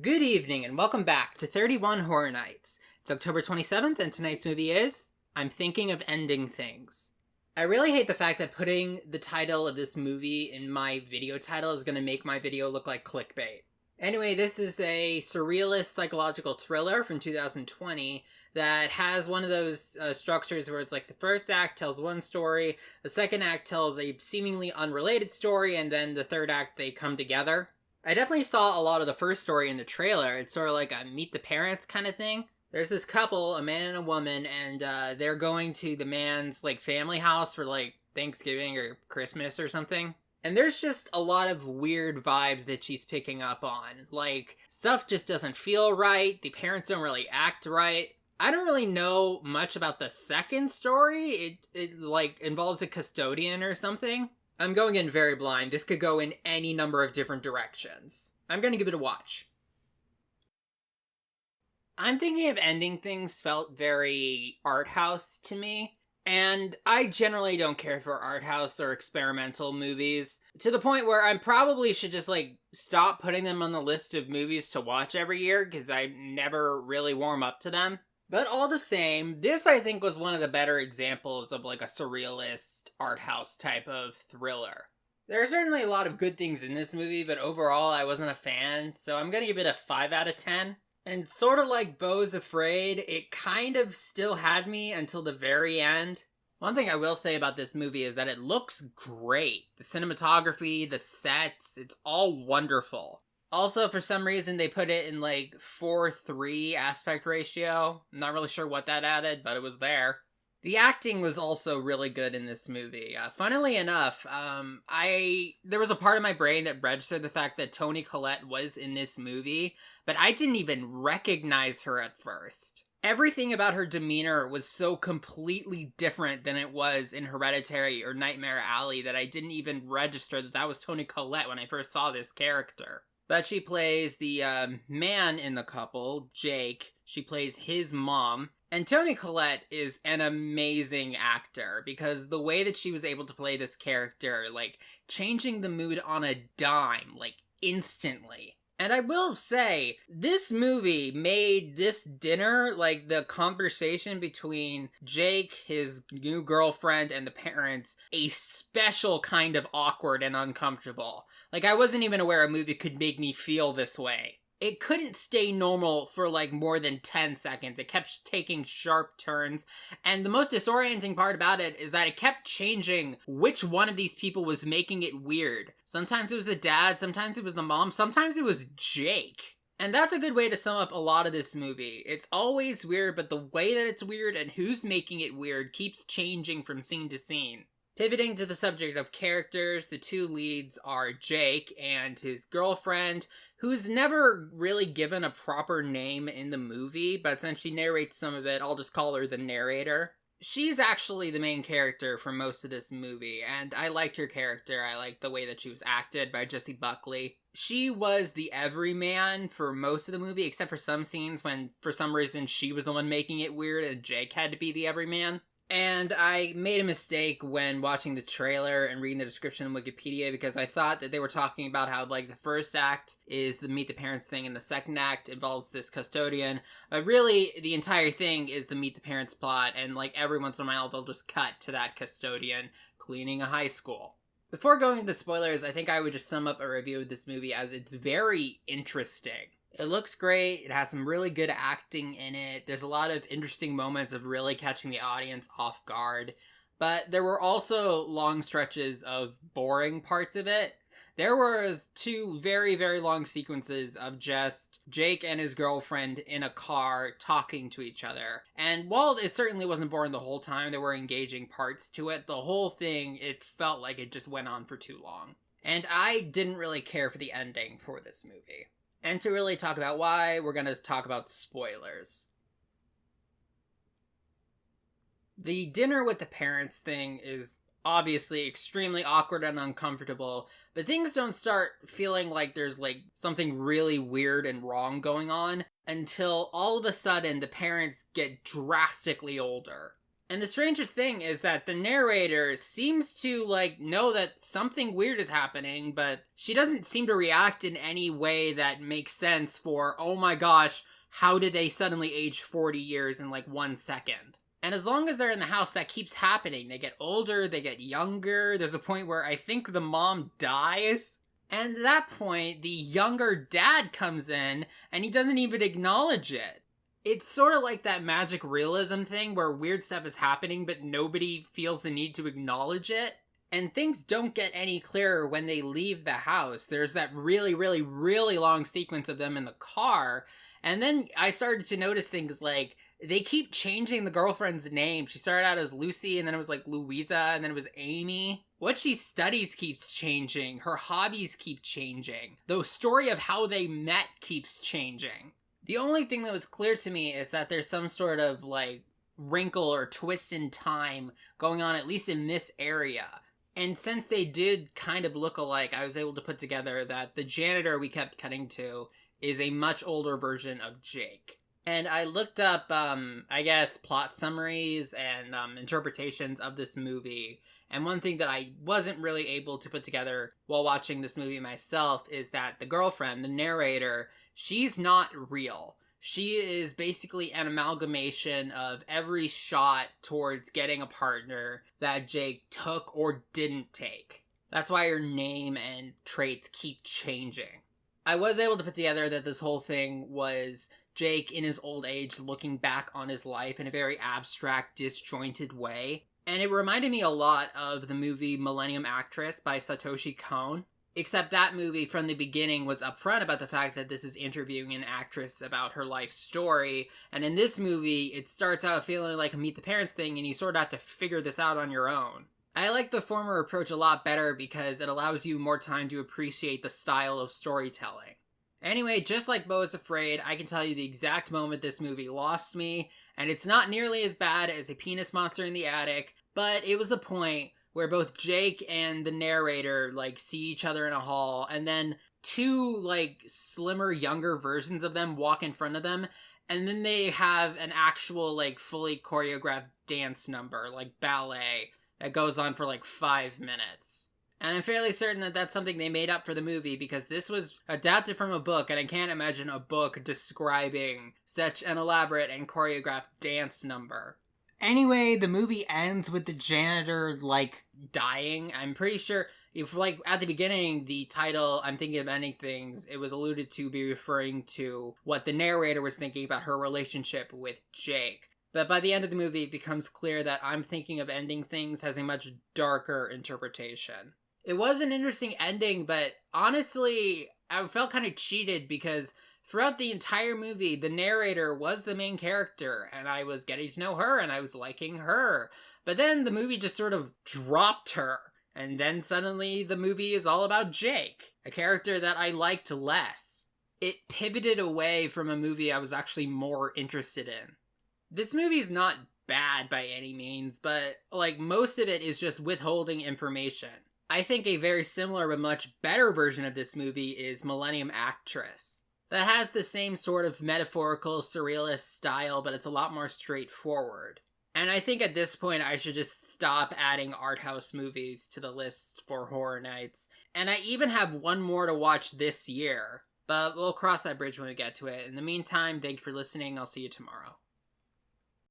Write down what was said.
Good evening and welcome back to 31 Horror Nights. It's October 27th and tonight's movie is I'm Thinking of Ending Things. I really hate the fact that putting the title of this movie in my video title is going to make my video look like clickbait. Anyway, this is a surrealist psychological thriller from 2020 that has one of those structures where it's like the first act tells one story, the second act tells a seemingly unrelated story, and then the third act they come together. I definitely saw a lot of the first story in the trailer. It's sort of like a meet the parents kind of thing. There's this couple, a man and a woman, and they're going to the man's family house for Thanksgiving or Christmas or something. And there's just a lot of weird vibes that she's picking up on. Stuff just doesn't feel right. The parents don't really act right. I don't really know much about the second story. It involves a custodian or something. I'm going in very blind. This could go in any number of different directions. I'm going to give it a watch. I'm Thinking of Ending Things felt very art house to me. And I generally don't care for art house or experimental movies. To the point where I probably should just stop putting them on the list of movies to watch every year. Because I never really warm up to them. But all the same, this I think was one of the better examples of a surrealist art house type of thriller. There are certainly a lot of good things in this movie, but overall I wasn't a fan, so I'm gonna give it a 5 out of 10. And sort of like Beau's Afraid, it kind of still had me until the very end. One thing I will say about this movie is that it looks great. The cinematography, the sets, it's all wonderful. Also, for some reason, they put it in 4:3 aspect ratio. I'm not really sure what that added, but it was there. The acting was also really good in this movie. Funnily enough, there was a part of my brain that registered the fact that Toni Collette was in this movie, but I didn't even recognize her at first. Everything about her demeanor was so completely different than it was in Hereditary or Nightmare Alley that I didn't even register that was Toni Collette when I first saw this character. But she plays the man in the couple, Jake. She plays his mom. And Toni Collette is an amazing actor because the way that she was able to play this character, changing the mood on a dime, instantly. And I will say, this movie made this dinner, the conversation between Jake, his new girlfriend, and the parents, a special kind of awkward and uncomfortable. I wasn't even aware a movie could make me feel this way. It couldn't stay normal for more than 10 seconds. It kept taking sharp turns. And the most disorienting part about it is that it kept changing which one of these people was making it weird. Sometimes it was the dad, sometimes it was the mom, sometimes it was Jake. And that's a good way to sum up a lot of this movie. It's always weird, but the way that it's weird and who's making it weird keeps changing from scene to scene. Pivoting to the subject of characters, the two leads are Jake and his girlfriend, who's never really given a proper name in the movie, but since she narrates some of it, I'll just call her the narrator. She's actually the main character for most of this movie, and I liked her character. I liked the way that she was acted by Jessie Buckley. She was the everyman for most of the movie, except for some scenes when, for some reason, she was the one making it weird and Jake had to be the everyman. And I made a mistake when watching the trailer and reading the description on Wikipedia because I thought that they were talking about how, the first act is the meet the parents thing and the second act involves this custodian. But really, the entire thing is the meet the parents plot, and, every once in a while, they'll just cut to that custodian cleaning a high school. Before going into spoilers, I think I would just sum up a review of this movie as it's very interesting. It looks great, it has some really good acting in it, there's a lot of interesting moments of really catching the audience off guard, but there were also long stretches of boring parts of it. There was 2 very, very long sequences of just Jake and his girlfriend in a car talking to each other. And while it certainly wasn't boring the whole time, there were engaging parts to it, the whole thing, it felt like it just went on for too long. And I didn't really care for the ending for this movie. And to really talk about why, we're going to talk about spoilers. The dinner with the parents thing is obviously extremely awkward and uncomfortable, but things don't start feeling like there's something really weird and wrong going on until all of a sudden the parents get drastically older. And the strangest thing is that the narrator seems to, like, know that something weird is happening, but she doesn't seem to react in any way that makes sense for, oh my gosh, how did they suddenly age 40 years in, like, 1 second? And as long as they're in the house, that keeps happening. They get older, they get younger. There's a point where I think the mom dies. And at that point, the younger dad comes in, and he doesn't even acknowledge it. It's sort of like that magic realism thing where weird stuff is happening, but nobody feels the need to acknowledge it. And things don't get any clearer when they leave the house. There's that really, really, really long sequence of them in the car. And then I started to notice things like they keep changing the girlfriend's name. She started out as Lucy, and then it was like Louisa, and then it was Amy. What she studies keeps changing. Her hobbies keep changing. The story of how they met keeps changing. The only thing that was clear to me is that there's some sort of, like, wrinkle or twist in time going on, at least in this area. And since they did kind of look alike, I was able to put together that the janitor we kept cutting to is a much older version of Jake. And I looked up, I guess, plot summaries and interpretations of this movie. And one thing that I wasn't really able to put together while watching this movie myself is that the girlfriend, the narrator, she's not real. She is basically an amalgamation of every shot towards getting a partner that Jake took or didn't take. That's why her name and traits keep changing. I was able to put together that this whole thing was Jake in his old age looking back on his life in a very abstract, disjointed way. And it reminded me a lot of the movie Millennium Actress by Satoshi Kon. Except that movie from the beginning was upfront about the fact that this is interviewing an actress about her life story. And in this movie, it starts out feeling like a Meet the Parents thing and you sort of have to figure this out on your own. I like the former approach a lot better because it allows you more time to appreciate the style of storytelling. Anyway, just like Beau is Afraid, I can tell you the exact moment this movie lost me, and it's not nearly as bad as a penis monster in the attic, but it was the point where both Jake and the narrator, like, see each other in a hall, and then two, like, slimmer, younger versions of them walk in front of them, and then they have an actual, like, fully choreographed dance number, like ballet, that goes on for, like, 5 minutes. And I'm fairly certain that that's something they made up for the movie because this was adapted from a book, and I can't imagine a book describing such an elaborate and choreographed dance number. Anyway, the movie ends with the janitor, like, dying. I'm pretty sure, if, like, at the beginning, the title, I'm Thinking of Ending Things, it was alluded to be referring to what the narrator was thinking about her relationship with Jake. But by the end of the movie, it becomes clear that I'm Thinking of Ending Things has a much darker interpretation. It was an interesting ending, but honestly, I felt kind of cheated because throughout the entire movie, the narrator was the main character, and I was getting to know her, and I was liking her. But then the movie just sort of dropped her, and then suddenly the movie is all about Jake, a character that I liked less. It pivoted away from a movie I was actually more interested in. This movie's not bad by any means, but, like, most of it is just withholding information. I think a very similar but much better version of this movie is Millennium Actress. That has the same sort of metaphorical, surrealist style, but it's a lot more straightforward. And I think at this point I should just stop adding art house movies to the list for horror nights. And I even have one more to watch this year, but we'll cross that bridge when we get to it. In the meantime, thank you for listening. I'll see you tomorrow.